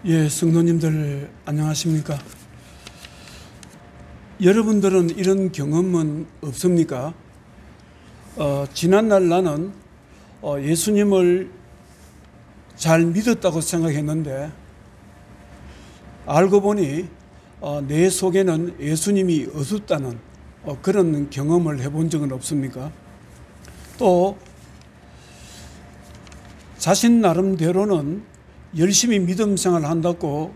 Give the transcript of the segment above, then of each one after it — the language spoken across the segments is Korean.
예, 성도님들 안녕하십니까? 여러분들은 이런 경험은 없습니까? 지난날 나는 예수님을 잘 믿었다고 생각했는데 알고 보니 내 속에는 예수님이 어둡다는 그런 경험을 해본 적은 없습니까? 또 자신 나름대로는 열심히 믿음 생활을 한다고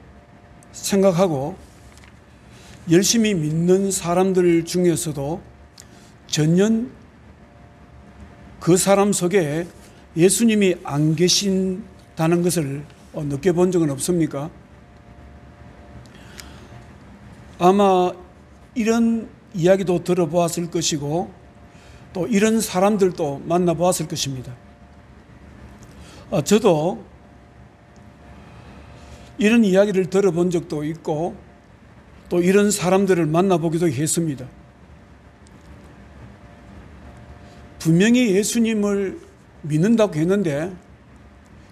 생각하고 열심히 믿는 사람들 중에서도 전혀 그 사람 속에 예수님이 안 계신다는 것을 느껴본 적은 없습니까? 아마 이런 이야기도 들어보았을 것이고 또 이런 사람들도 만나보았을 것입니다. 저도 이런 이야기를 들어본 적도 있고 또 이런 사람들을 만나보기도 했습니다. 분명히 예수님을 믿는다고 했는데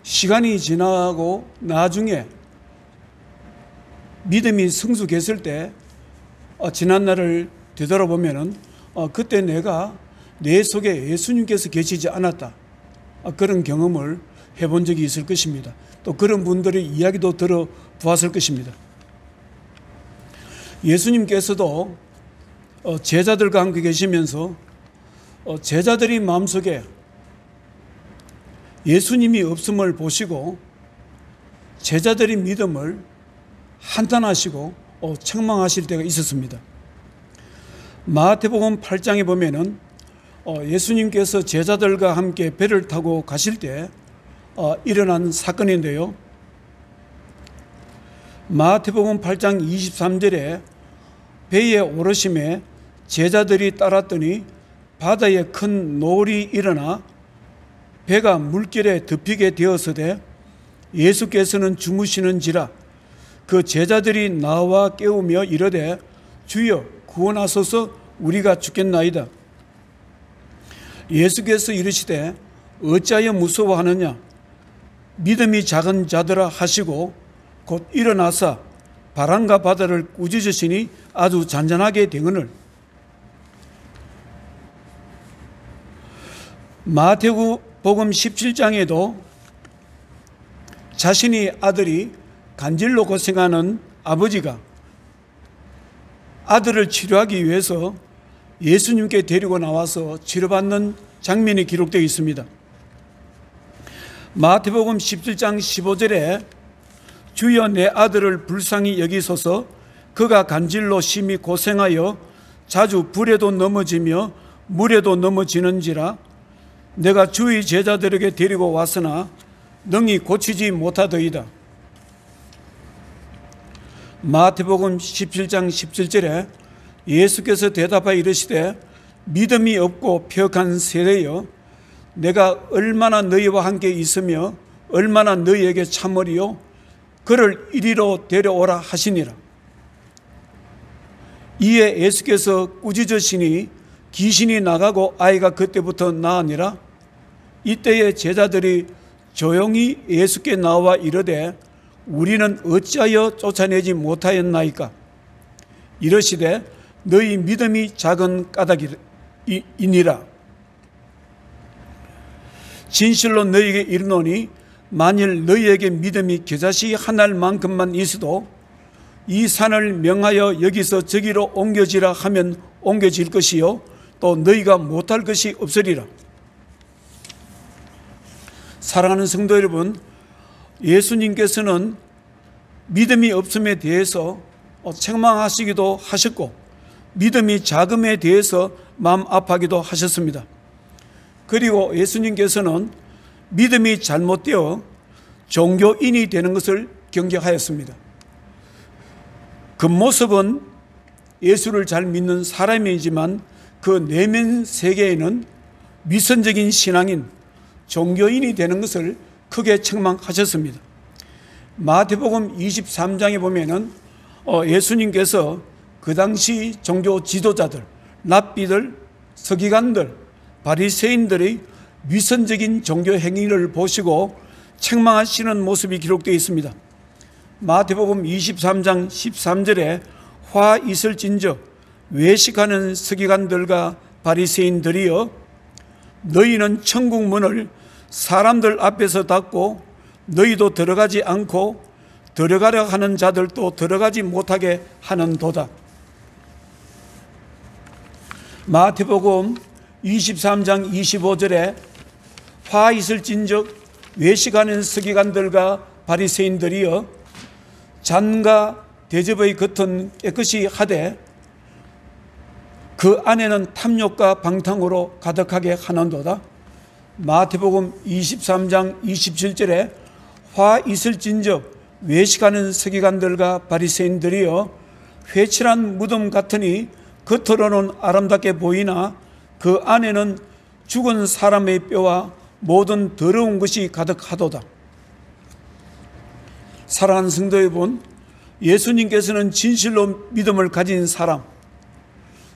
시간이 지나고 나중에 믿음이 성숙했을 때 지난날을 되돌아보면은 그때 내가 내 속에 예수님께서 계시지 않았다, 그런 경험을 해본 적이 있을 것입니다. 또 그런 분들의 이야기도 들어보았을 것입니다. 예수님께서도 제자들과 함께 계시면서 제자들이 마음속에 예수님이 없음을 보시고 제자들의 믿음을 한탄하시고 책망하실 때가 있었습니다. 마태복음 8장에 보면은 예수님께서 제자들과 함께 배를 타고 가실 때 일어난 사건인데요. 마태복음 8장 23절에 배에 오르심에 제자들이 따랐더니 바다에 큰 노을이 일어나 배가 물결에 덮이게 되었으되 예수께서는 주무시는지라 그 제자들이 나와 깨우며 이르되 주여 구원하소서 우리가 죽겠나이다. 예수께서 이르시되 어찌하여 무서워하느냐 믿음이 작은 자들아 하시고 곧 일어나사 바람과 바다를 꾸짖으시니 아주 잔잔하게 되거늘. 마태복음 17장에도 자신의 아들이 간질로 고생하는 아버지가 아들을 치료하기 위해서 예수님께 데리고 나와서 치료받는 장면이 기록되어 있습니다. 마태복음 17장 15절에 주여 내 아들을 불쌍히 여기소서 그가 간질로 심히 고생하여 자주 불에도 넘어지며 물에도 넘어지는지라 내가 주의 제자들에게 데리고 왔으나 능히 고치지 못하더이다. 마태복음 17장 17절에 예수께서 대답하여 이르시되 믿음이 없고 폐역한 세대여 내가 얼마나 너희와 함께 있으며 얼마나 너희에게 참으리요 그를 이리로 데려오라 하시니라. 이에 예수께서 꾸짖으시니 귀신이 나가고 아이가 그때부터 나으니라. 이때에 제자들이 조용히 예수께 나와 이르되 우리는 어찌하여 쫓아내지 못하였나이까. 이르시되 너희 믿음이 작은 까닭이니라. 진실로 너희에게 이르노니 만일 너희에게 믿음이 겨자씨 한 알만큼만 있어도 이 산을 명하여 여기서 저기로 옮겨지라 하면 옮겨질 것이요 또 너희가 못할 것이 없으리라. 사랑하는 성도 여러분, 예수님께서는 믿음이 없음에 대해서 책망하시기도 하셨고 믿음이 작음에 대해서 마음 아파하기도 하셨습니다. 그리고 예수님께서는 믿음이 잘못되어 종교인이 되는 것을 경계하였습니다. 그 모습은 예수를 잘 믿는 사람이지만 그 내면 세계에는 위선적인 신앙인, 종교인이 되는 것을 크게 책망하셨습니다. 마태복음 23장에 보면은 예수님께서 그 당시 종교 지도자들, 랍비들, 서기관들, 바리새인들의 위선적인 종교 행위를 보시고 책망하시는 모습이 기록되어 있습니다. 마태복음 23장 13절에 화 있을진저 외식하는 서기관들과 바리새인들이여 너희는 천국 문을 사람들 앞에서 닫고 너희도 들어가지 않고 들어가려 하는 자들도 들어가지 못하게 하는도다. 마태복음 23장 25절에 화 있을진즉 외식하는 서기관들과 바리새인들이여 잔과 대접의 겉은 깨끗이 하되 그 안에는 탐욕과 방탕으로 가득하게 하는도다. 마태복음 23장 27절에 화 있을진즉 외식하는 서기관들과 바리새인들이여 회칠한 무덤 같으니 겉으로는 아름답게 보이나 그 안에는 죽은 사람의 뼈와 모든 더러운 것이 가득하도다. 사랑하는 성도 여러분, 예수님께서는 진실로 믿음을 가진 사람,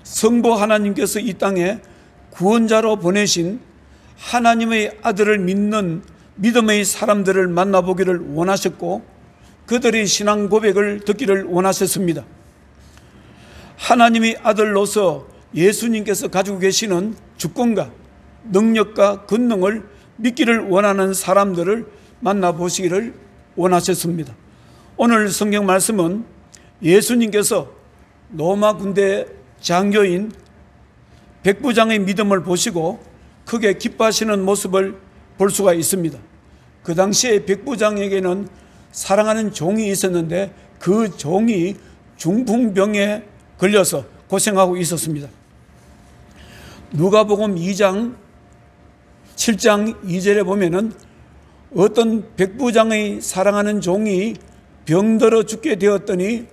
성부 하나님께서 이 땅에 구원자로 보내신 하나님의 아들을 믿는 믿음의 사람들을 만나보기를 원하셨고 그들의 신앙 고백을 듣기를 원하셨습니다. 하나님의 아들로서 예수님께서 가지고 계시는 주권과 능력과 권능을 믿기를 원하는 사람들을 만나보시기를 원하셨습니다. 오늘 성경 말씀은 예수님께서 로마 군대 장교인 백부장의 믿음을 보시고 크게 기뻐하시는 모습을 볼 수가 있습니다. 그 당시에 백부장에게는 사랑하는 종이 있었는데 그 종이 중풍병에 걸려서 고생하고 있었습니다. 누가복음 2장 7장 2절에 보면은 어떤 백부장의 사랑하는 종이 병들어 죽게 되었더니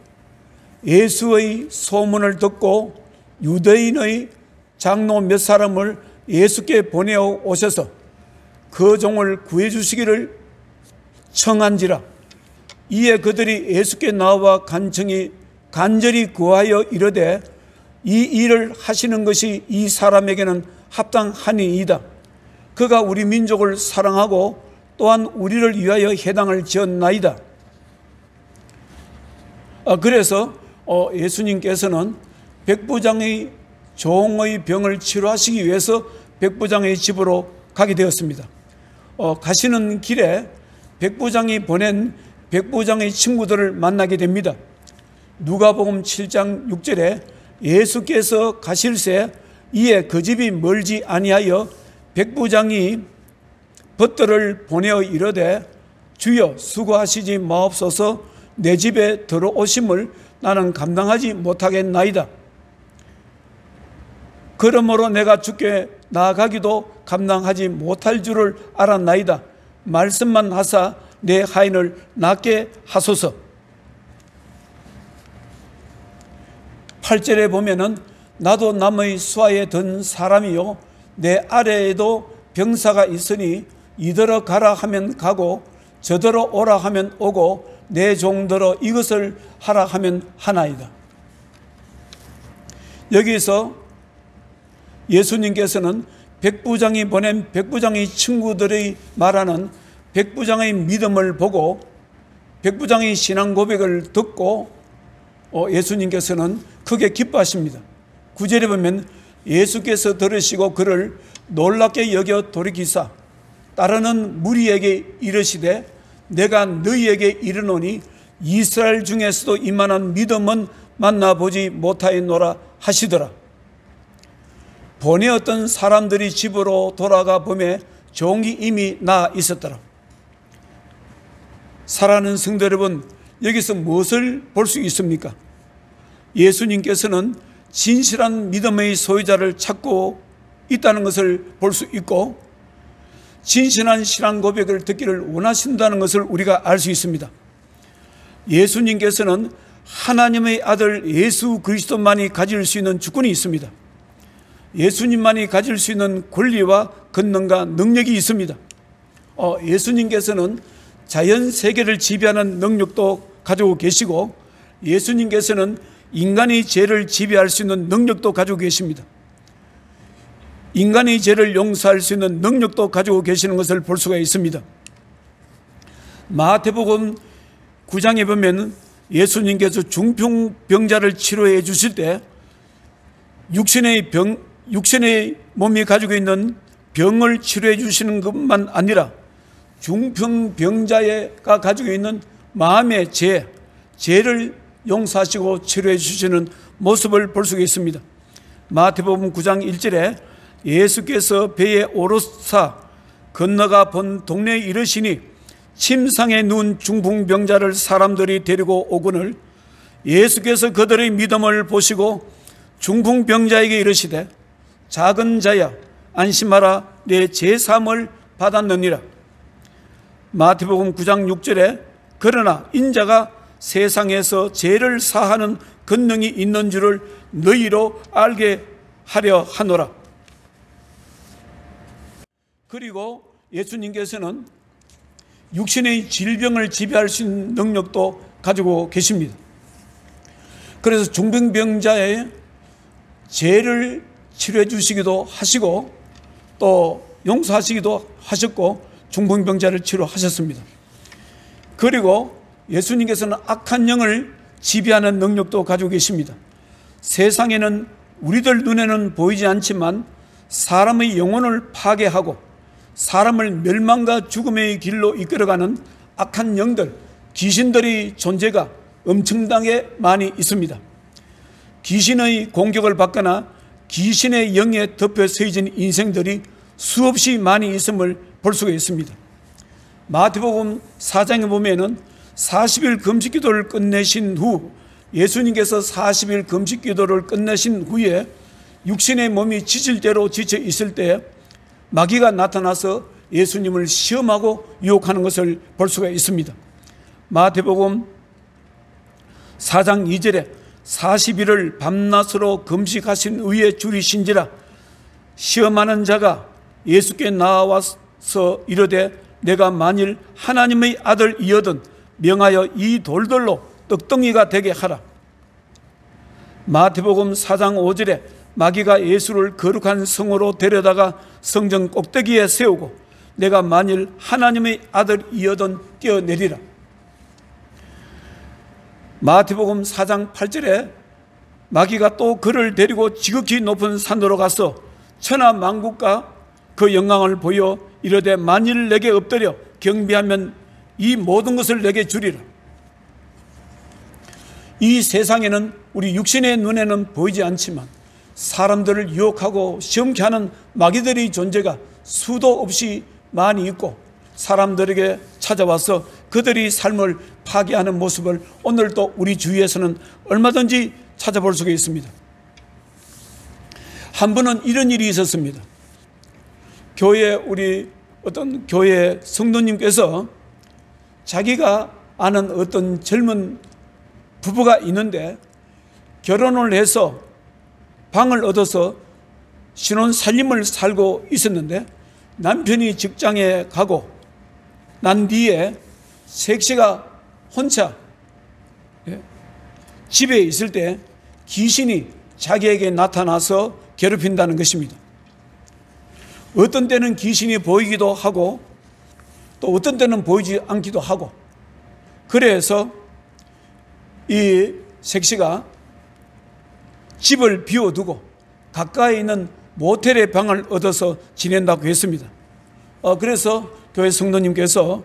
예수의 소문을 듣고 유대인의 장로 몇 사람을 예수께 보내어 오셔서 그 종을 구해 주시기를 청한지라. 이에 그들이 예수께 나와 간절히 구하여 이르되 이 일을 하시는 것이 이 사람에게는 합당하니이다. 그가 우리 민족을 사랑하고 또한 우리를 위하여 회당을 지었나이다. 그래서 예수님께서는 백부장의 종의 병을 치료하시기 위해서 백부장의 집으로 가게 되었습니다. 가시는 길에 백부장이 보낸 백부장의 친구들을 만나게 됩니다. 누가복음 7장 6절에 예수께서 가실새 이에 그 집이 멀지 아니하여 백부장이 벗들을 보내어 이르되 주여 수고하시지 마옵소서 내 집에 들어오심을 나는 감당하지 못하겠나이다. 그러므로 내가 주께 나아가기도 감당하지 못할 줄을 알았나이다. 말씀만 하사 내 하인을 낫게 하소서. 8절에 보면은 나도 남의 수하에 든 사람이요 내 아래에도 병사가 있으니 이더러 가라 하면 가고 저더러 오라 하면 오고 내 종더러 이것을 하라 하면 하나이다. 여기서 예수님께서는 백부장이 보낸 백부장의 친구들이 말하는 백부장의 믿음을 보고 백부장의 신앙 고백을 듣고 예수님께서는 크게 기뻐하십니다. 9절에 보면 예수께서 들으시고 그를 놀랍게 여겨 돌이키사 따르는 무리에게 이르시되 내가 너희에게 이르노니 이스라엘 중에서도 이만한 믿음은 만나보지 못하였노라 하시더라. 보내었던 사람들이 집으로 돌아가 보매 종이 이미 나아 있었더라. 사랑하는 성도 여러분, 여기서 무엇을 볼 수 있습니까? 예수님께서는 진실한 믿음의 소유자를 찾고 있다는 것을 볼 수 있고 진실한 신앙 고백을 듣기를 원하신다는 것을 우리가 알 수 있습니다. 예수님께서는 하나님의 아들 예수 그리스도만이 가질 수 있는 주권이 있습니다. 예수님만이 가질 수 있는 권리와 권능과 능력이 있습니다. 예수님께서는 자연 세계를 지배하는 능력도 가지고 계시고 예수님께서는 인간의 죄를 지배할 수 있는 능력도 가지고 계십니다. 인간의 죄를 용서할 수 있는 능력도 가지고 계시는 것을 볼 수가 있습니다. 마태복음 9장에 보면 예수님께서 중풍병자를 치료해 주실 때 육신의 몸이 가지고 있는 병을 치료해 주시는 것만 아니라 중풍병자가 가지고 있는 마음의 죄를 용서하시고 치료해 주시는 모습을 볼 수가 있습니다. 마태복음 9장 1절에 예수께서 배에 오르사 건너가 본 동네에 이르시니 침상에 누운 중풍병자를 사람들이 데리고 오거늘 예수께서 그들의 믿음을 보시고 중풍병자에게 이르시되 작은 자야 안심하라 내 죄사함을 받았느니라. 마태복음 9장 6절에 그러나 인자가 세상에서 죄를 사하는 권능이 있는 줄을 너희로 알게 하려 하노라. 그리고 예수님께서는 육신의 질병을 지배할 수 있는 능력도 가지고 계십니다. 그래서 중풍병자의 죄를 치료해 주시기도 하시고 또 용서하시기도 하셨고 중풍병자를 치료하셨습니다. 그리고 예수님께서는 악한 영을 지배하는 능력도 가지고 계십니다. 세상에는 우리들 눈에는 보이지 않지만 사람의 영혼을 파괴하고 사람을 멸망과 죽음의 길로 이끌어가는 악한 영들, 귀신들의 존재가 엄청나게 많이 있습니다. 귀신의 공격을 받거나 귀신의 영에 덮여 서해진 인생들이 수없이 많이 있음을 볼 수가 있습니다. 마태복음 4장에 보면은 40일 금식 기도를 끝내신 후 예수님께서 40일 금식 기도를 끝내신 후에 육신의 몸이 지칠 대로 지쳐 있을 때 마귀가 나타나서 예수님을 시험하고 유혹하는 것을 볼 수가 있습니다. 마태복음 4장 2절에 40일을 밤낮으로 금식하신 후에 줄이신지라 시험하는 자가 예수께 나와서 이르되 내가 만일 하나님의 아들이거든 명하여 이 돌들로 떡덩이가 되게 하라. 마태복음 4장 5절에 마귀가 예수를 거룩한 성으로 데려다가 성전 꼭대기에 세우고 내가 만일 하나님의 아들이거든 뛰어내리라. 마태복음 4장 8절에 마귀가 또 그를 데리고 지극히 높은 산으로 가서 천하 만국과 그 영광을 보여 이르되 만일 내게 엎드려 경배하면 이 모든 것을 내게 주리라. 이 세상에는 우리 육신의 눈에는 보이지 않지만 사람들을 유혹하고 시험케 하는 마귀들의 존재가 수도 없이 많이 있고 사람들에게 찾아와서 그들의 삶을 파괴하는 모습을 오늘도 우리 주위에서는 얼마든지 찾아볼 수가 있습니다. 한 번은 이런 일이 있었습니다. 우리 어떤 교회 성도님께서 자기가 아는 어떤 젊은 부부가 있는데 결혼을 해서 방을 얻어서 신혼 살림을 살고 있었는데 남편이 직장에 가고 난 뒤에 색시가 혼자 집에 있을 때 귀신이 자기에게 나타나서 괴롭힌다는 것입니다. 어떤 때는 귀신이 보이기도 하고 또 어떤 때는 보이지 않기도 하고 그래서 이 색시가 집을 비워두고 가까이 있는 모텔의 방을 얻어서 지낸다고 했습니다. 그래서 교회 성도님께서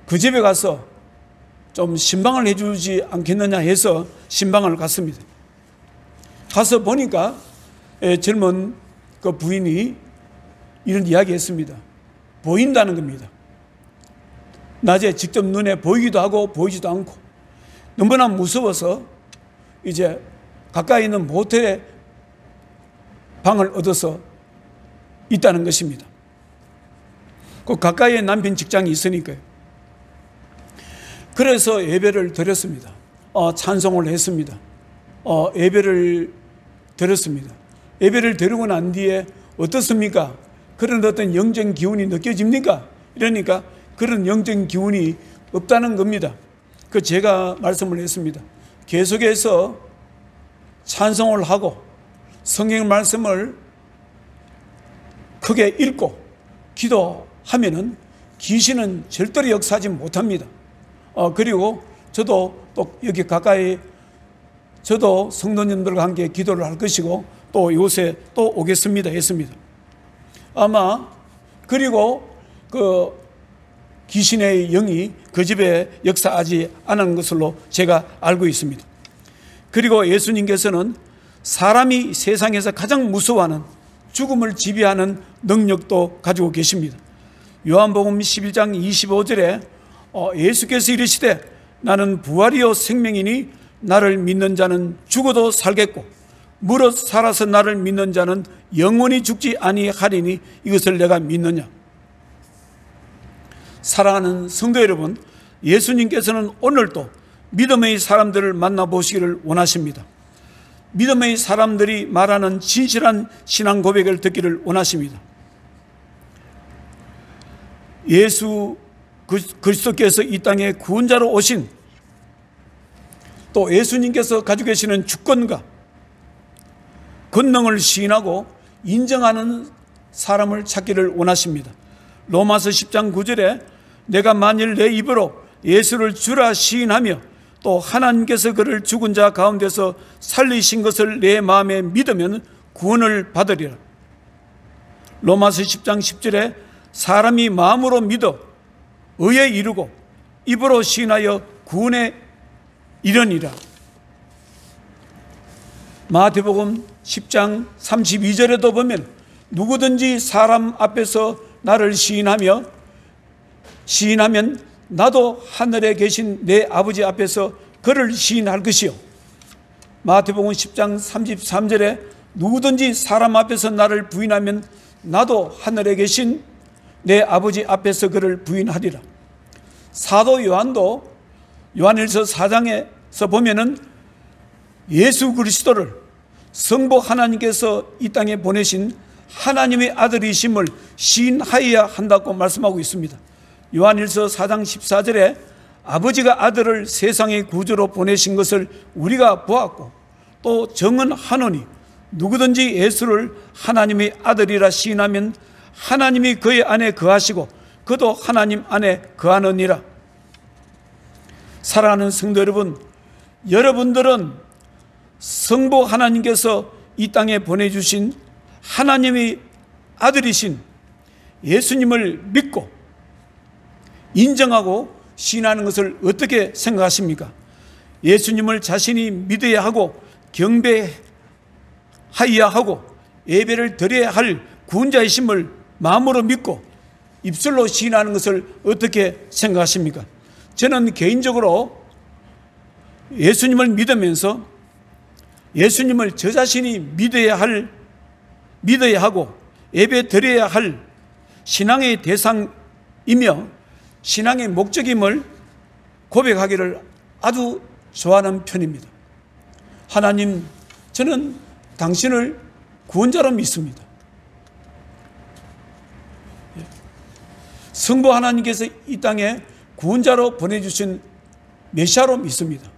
그 집에 가서 좀 신방을 해주지 않겠느냐 해서 신방을 갔습니다. 가서 보니까 젊은 그 부인이 이런 이야기 했습니다. 보인다는 겁니다. 낮에 직접 눈에 보이기도 하고 보이지도 않고 너무나 무서워서 이제 가까이 있는 모텔에 방을 얻어서 있다는 것입니다. 그 가까이에 남편 직장이 있으니까요. 그래서 예배를 드렸습니다. 찬송을 했습니다. 예배를 드렸습니다. 예배를 드리고 난 뒤에 어떻습니까? 그런 어떤 영적 기운이 느껴집니까? 이러니까 그런 영적 기운이 없다는 겁니다. 그 제가 말씀을 했습니다. 계속해서 찬송을 하고 성경 말씀을 크게 읽고 기도하면은 귀신은 절대로 역사하지 못합니다. 그리고 저도 또 여기 가까이 저도 성도님들과 함께 기도를 할 것이고 또 이곳에 또 오겠습니다 했습니다. 아마 그리고 그 귀신의 영이 그 집에 역사하지 않은 것으로 제가 알고 있습니다. 그리고 예수님께서는 사람이 세상에서 가장 무서워하는 죽음을 지배하는 능력도 가지고 계십니다. 요한복음 11장 25절에 예수께서 이르시되 나는 부활이요 생명이니 나를 믿는 자는 죽어도 살겠고 무릇 살아서 나를 믿는 자는 영원히 죽지 아니하리니 이것을 내가 믿느냐. 사랑하는 성도 여러분, 예수님께서는 오늘도 믿음의 사람들을 만나보시기를 원하십니다. 믿음의 사람들이 말하는 진실한 신앙 고백을 듣기를 원하십니다. 예수 그리스도께서 이 땅에 구원자로 오신 또 예수님께서 가지고 계시는 주권과 권능을 시인하고 인정하는 사람을 찾기를 원하십니다. 로마서 10장 9절에 내가 만일 내 입으로 예수를 주라 시인하며 또 하나님께서 그를 죽은 자 가운데서 살리신 것을 내 마음에 믿으면 구원을 받으리라. 로마서 10장 10절에 사람이 마음으로 믿어 의에 이르고 입으로 시인하여 구원에 이르니라. 마태복음 10장 32절에도 보면 누구든지 사람 앞에서 나를 시인하면 나도 하늘에 계신 내 아버지 앞에서 그를 시인할 것이요. 마태복음 10장 33절에 누구든지 사람 앞에서 나를 부인하면 나도 하늘에 계신 내 아버지 앞에서 그를 부인하리라. 사도 요한도 요한일서 4장에서 보면은 예수 그리스도를 성부 하나님께서 이 땅에 보내신 하나님의 아들이심을 시인하여야 한다고 말씀하고 있습니다. 요한일서 4장 14절에 아버지가 아들을 세상의 구주로 보내신 것을 우리가 보았고 또 정언하노니 누구든지 예수를 하나님의 아들이라 시인하면 하나님이 그의 안에 거하시고 그도 하나님 안에 거하느니라. 사랑하는 성도 여러분, 여러분들은 성부 하나님께서 이 땅에 보내주신 하나님의 아들이신 예수님을 믿고 인정하고 신하는 것을 어떻게 생각하십니까? 예수님을 자신이 믿어야 하고 경배하여야 하고 예배를 드려야 할 구원자이심을 마음으로 믿고 입술로 시인하는 것을 어떻게 생각하십니까? 저는 개인적으로 예수님을 믿으면서 예수님을 저 자신이 믿어야 하고 예배 드려야 할 신앙의 대상이며 신앙의 목적임을 고백하기를 아주 좋아하는 편입니다. 하나님, 저는 당신을 구원자로 믿습니다. 성부 하나님께서 이 땅에 구원자로 보내주신 메시아로 믿습니다.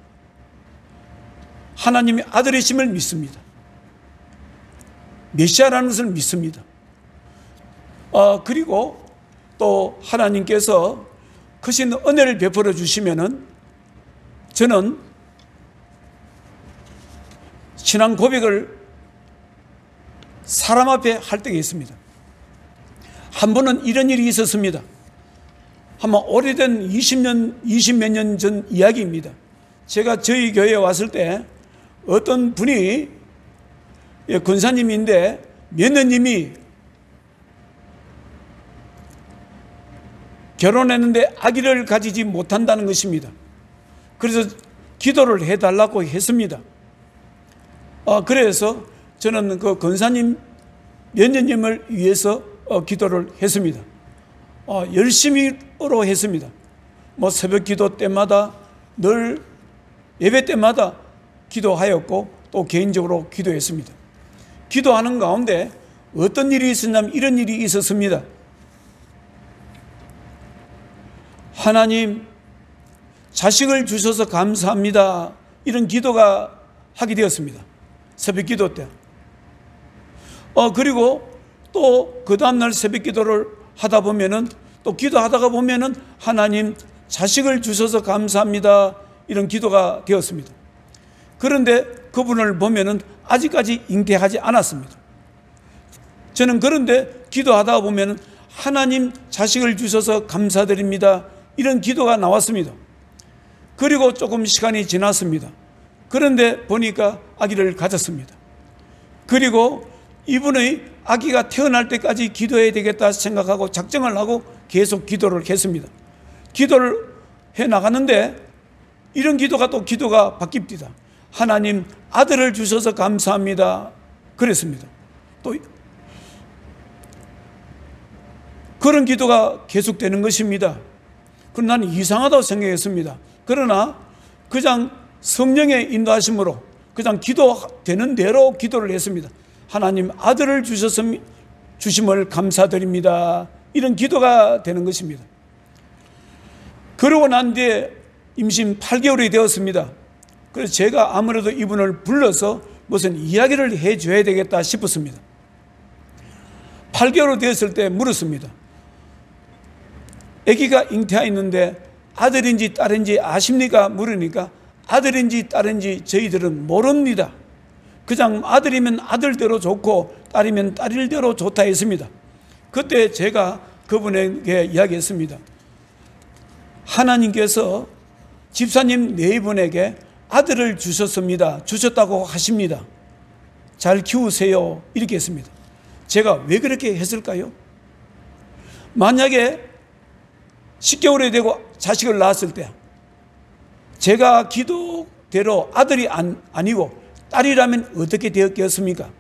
하나님의 아들이심을 믿습니다. 메시아라는 것을 믿습니다. 그리고 또 하나님께서 크신 은혜를 베풀어 주시면은 저는 신앙 고백을 사람 앞에 할 때가 있습니다. 한 번은 이런 일이 있었습니다. 아마 오래된 20몇 년 전 이야기입니다. 제가 저희 교회에 왔을 때 어떤 분이 권사님인데 며느님이 결혼했는데 아기를 가지지 못한다는 것입니다. 그래서 기도를 해달라고 했습니다. 그래서 저는 그 권사님 며느님을 위해서 기도를 했습니다. 열심히로 했습니다. 새벽 기도 때마다 늘 예배 때마다 기도하였고 또 개인적으로 기도했습니다. 기도하는 가운데 어떤 일이 있었냐면 이런 일이 있었습니다. 하나님, 자식을 주셔서 감사합니다. 이런 기도가 하게 되었습니다. 새벽 기도 때. 그리고 또 그 다음날 새벽 기도를 하다 보면은 또 기도하다가 보면은 하나님, 자식을 주셔서 감사합니다. 이런 기도가 되었습니다. 그런데 그분을 보면은 아직까지 잉태하지 않았습니다. 저는 그런데 기도하다 보면은 하나님 자식을 주셔서 감사드립니다. 이런 기도가 나왔습니다. 그리고 조금 시간이 지났습니다. 그런데 보니까 아기를 가졌습니다. 그리고 이분의 아기가 태어날 때까지 기도해야 되겠다 생각하고 작정을 하고 계속 기도를 했습니다. 기도를 해 나가는데 이런 기도가 또 기도가 바뀝니다. 하나님 아들을 주셔서 감사합니다. 그랬습니다. 또 그런 기도가 계속되는 것입니다. 그럼 나는 이상하다고 생각했습니다. 그러나 그냥 성령의 인도하심으로 그냥 기도되는 대로 기도를 했습니다. 하나님 아들을 주심을 감사드립니다. 이런 기도가 되는 것입니다. 그러고 난 뒤에 임신 8개월이 되었습니다. 그래서 제가 아무래도 이분을 불러서 무슨 이야기를 해줘야 되겠다 싶었습니다. 8개월 되었을 때 물었습니다. 아기가 잉태하였는데 아들인지 딸인지 아십니까? 물으니까 아들인지 딸인지 저희들은 모릅니다. 그냥 아들이면 아들대로 좋고 딸이면 딸일대로 좋다 했습니다. 그때 제가 그분에게 이야기했습니다. 하나님께서 집사님 네 분에게 아들을 주셨습니다. 주셨다고 하십니다. 잘 키우세요. 이렇게 했습니다. 제가 왜 그렇게 했을까요? 만약에 10개월이 되고 자식을 낳았을 때 제가 기도대로 아들이 아니고 딸이라면 어떻게 되었겠습니까?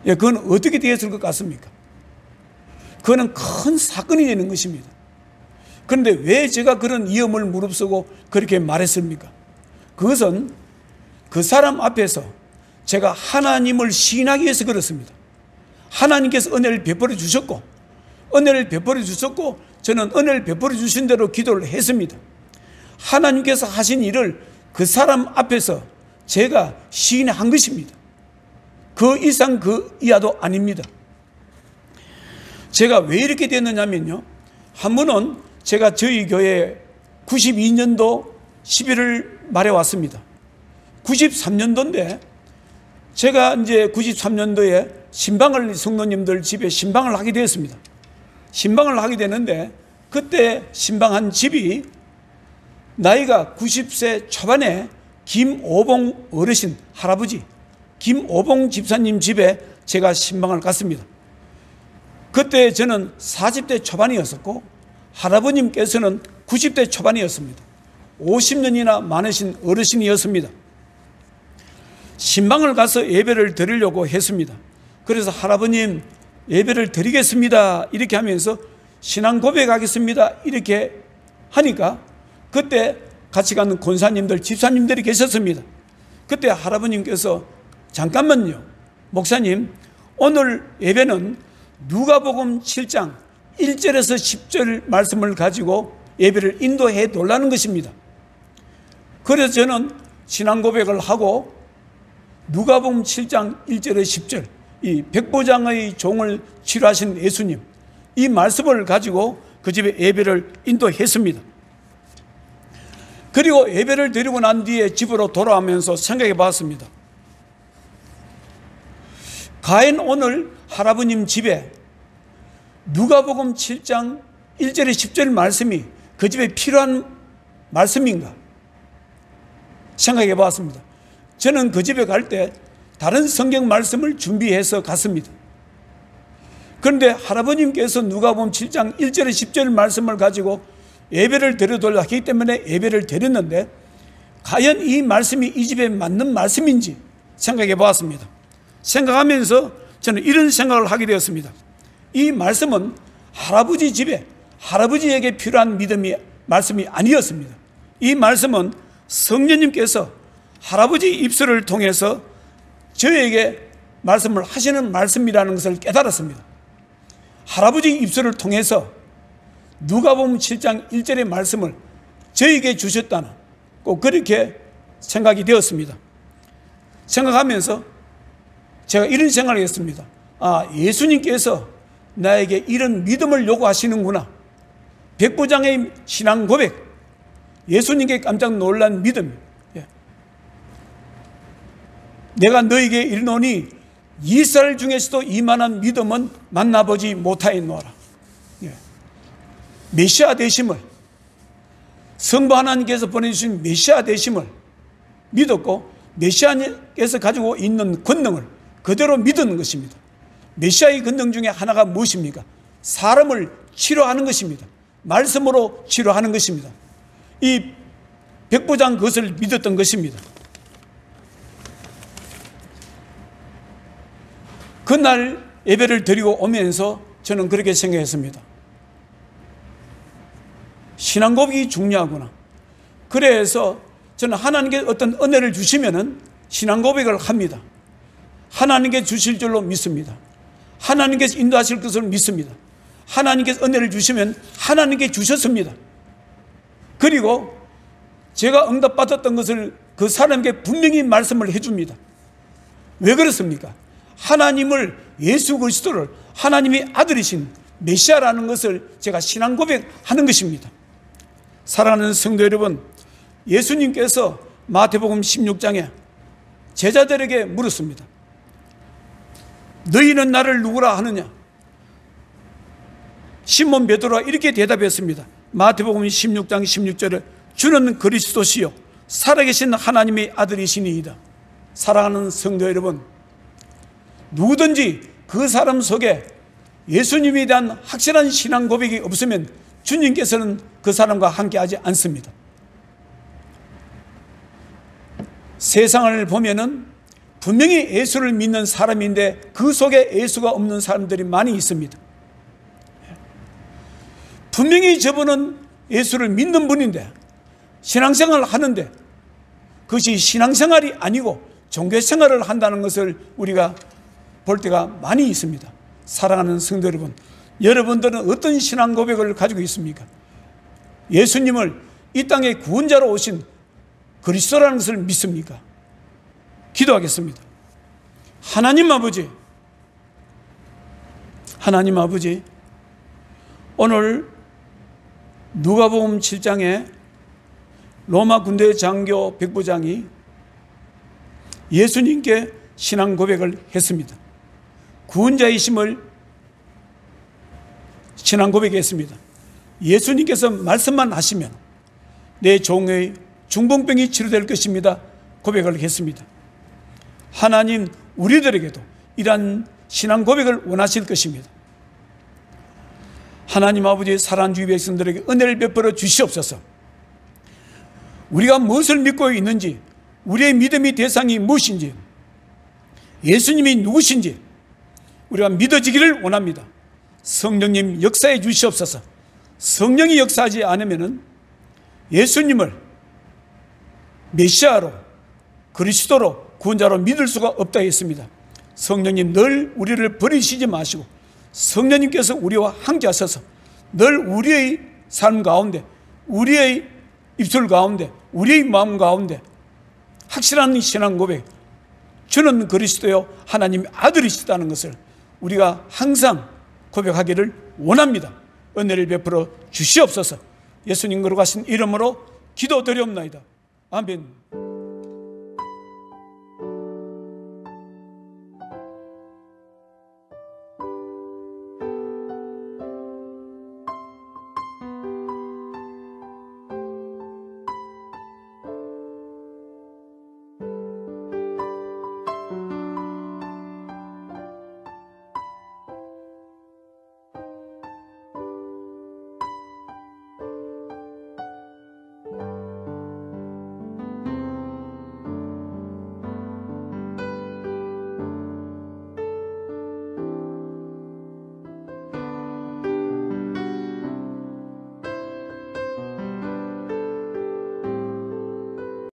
예, 그건 어떻게 되었을 것 같습니까? 그거는 큰 사건이 되는 것입니다. 그런데 왜 제가 그런 위험을 무릅쓰고 그렇게 말했습니까? 그것은 그 사람 앞에서 제가 하나님을 시인하기 위해서 그렇습니다. 하나님께서 은혜를 베풀어 주셨고 저는 은혜를 베풀어 주신 대로 기도를 했습니다. 하나님께서 하신 일을 그 사람 앞에서 제가 시인한 것입니다. 그 이상 그 이하도 아닙니다. 제가 왜 이렇게 됐느냐면요, 한 번은 제가 저희 교회에 92년도 11월 말에 왔습니다. 93년도인데 제가 이제 93년도에 성도님들 집에 신방을 하게 되었습니다. 신방을 하게 되는데 그때 신방한 집이 나이가 90세 초반에 김오봉 어르신 할아버지 김오봉 집사님 집에 제가 신방을 갔습니다. 그때 저는 40대 초반이었었고 할아버님께서는 90대 초반이었습니다. 50년이나 많으신 어르신이었습니다. 신방을 가서 예배를 드리려고 했습니다. 그래서 할아버님 예배를 드리겠습니다 이렇게 하면서 신앙 고백하겠습니다 이렇게 하니까 그때 같이 가는 권사님들 집사님들이 계셨습니다. 그때 할아버님께서 잠깐만요 목사님, 오늘 예배는 누가복음 7장 1절에서 10절 말씀을 가지고 예배를 인도해 달라는 것입니다. 그래서 저는 신앙 고백을 하고 누가복음 7장 1절에 10절 이 백보장의 종을 치료하신 예수님 이 말씀을 가지고 그 집에 예배를 인도했습니다. 그리고 예배를 드리고 난 뒤에 집으로 돌아오면서 생각해 봤습니다. 과연 오늘 할아버님 집에 누가복음 7장 1절에 10절 말씀이 그 집에 필요한 말씀인가 생각해 봤습니다. 저는 그 집에 갈 때 다른 성경 말씀을 준비해서 갔습니다. 그런데 할아버님께서 누가복음 7장 1절에 10절 말씀을 가지고 예배를 드려달라 하기 때문에 예배를 드렸는데 과연 이 말씀이 이 집에 맞는 말씀인지 생각해 보았습니다. 생각하면서 저는 이런 생각을 하게 되었습니다. 이 말씀은 할아버지 집에 할아버지에게 필요한 말씀이 아니었습니다. 이 말씀은 성령님께서 할아버지 입술을 통해서 저에게 말씀을 하시는 말씀이라는 것을 깨달았습니다. 할아버지 입술을 통해서 누가복음 7장 1절의 말씀을 저에게 주셨다는 꼭 그렇게 생각이 되었습니다. 생각하면서 제가 이런 생각을 했습니다. 예수님께서 나에게 이런 믿음을 요구하시는구나. 백부장의 신앙 고백, 예수님께 깜짝 놀란 믿음. 내가 너에게 이르노니 이스라엘 중에서도 이만한 믿음은 만나보지 못하였노라. 메시아 되심을, 성부 하나님께서 보내주신 메시아 되심을 믿었고, 메시아께서 가지고 있는 권능을 그대로 믿는 것입니다. 메시아의 권능 중에 하나가 무엇입니까? 사람을 치료하는 것입니다. 말씀으로 치료하는 것입니다. 이 백부장 그것을 믿었던 것입니다. 그날 예배를 드리고 오면서 저는 그렇게 생각했습니다. 신앙 고백이 중요하구나. 그래서 저는 하나님께 어떤 은혜를 주시면은 신앙 고백을 합니다. 하나님께 주실 줄로 믿습니다. 하나님께서 인도하실 것을 믿습니다. 하나님께서 은혜를 주시면 하나님께 주셨습니다. 그리고 제가 응답받았던 것을 그 사람에게 분명히 말씀을 해줍니다. 왜 그렇습니까? 하나님을, 예수 그리스도를 하나님의 아들이신 메시아라는 것을 제가 신앙 고백하는 것입니다. 사랑하는 성도 여러분, 예수님께서 마태복음 16장에 제자들에게 물었습니다. 너희는 나를 누구라 하느냐? 시몬 베드로가 이렇게 대답했습니다. 마태복음 16장 16절에 주는 그리스도시요 살아계신 하나님의 아들이시니이다. 사랑하는 성도 여러분, 누구든지 그 사람 속에 예수님에 대한 확실한 신앙 고백이 없으면 주님께서는 그 사람과 함께하지 않습니다. 세상을 보면은 분명히 예수를 믿는 사람인데 그 속에 예수가 없는 사람들이 많이 있습니다. 분명히 저분은 예수를 믿는 분인데 신앙생활을 하는데 그것이 신앙생활이 아니고 종교생활을 한다는 것을 우리가 볼 때가 많이 있습니다. 사랑하는 성도 여러분, 여러분들은 어떤 신앙 고백을 가지고 있습니까? 예수님을 이 땅에 구원자로 오신 그리스도라는 것을 믿습니까? 기도하겠습니다. 하나님 아버지, 오늘 누가복음 7장에 로마 군대 장교 백부장이 예수님께 신앙 고백을 했습니다. 구원자이심을 신앙 고백했습니다. 예수님께서 말씀만 하시면 내 종의 중풍병이 치료될 것입니다. 고백을 했습니다. 하나님, 우리들에게도 이러한 신앙 고백을 원하실 것입니다. 하나님 아버지, 사랑하는 주의 백성들에게 은혜를 베풀어 주시옵소서. 우리가 무엇을 믿고 있는지, 우리의 믿음의 대상이 무엇인지, 예수님이 누구신지 우리가 믿어지기를 원합니다. 성령님 역사해 주시옵소서. 성령이 역사하지 않으면 예수님을 메시아로, 그리스도로, 구원자로 믿을 수가 없다 했습니다. 성령님 늘 우리를 버리시지 마시고 성령님께서 우리와 함께 하셔서 늘 우리의 삶 가운데, 우리의 입술 가운데, 우리의 마음 가운데 확실한 신앙 고백, 주는 그리스도요 하나님의 아들이시다는 것을 우리가 항상 고백하기를 원합니다. 은혜를 베풀어 주시옵소서. 예수님 거룩하신 이름으로 기도드리옵나이다. 아멘.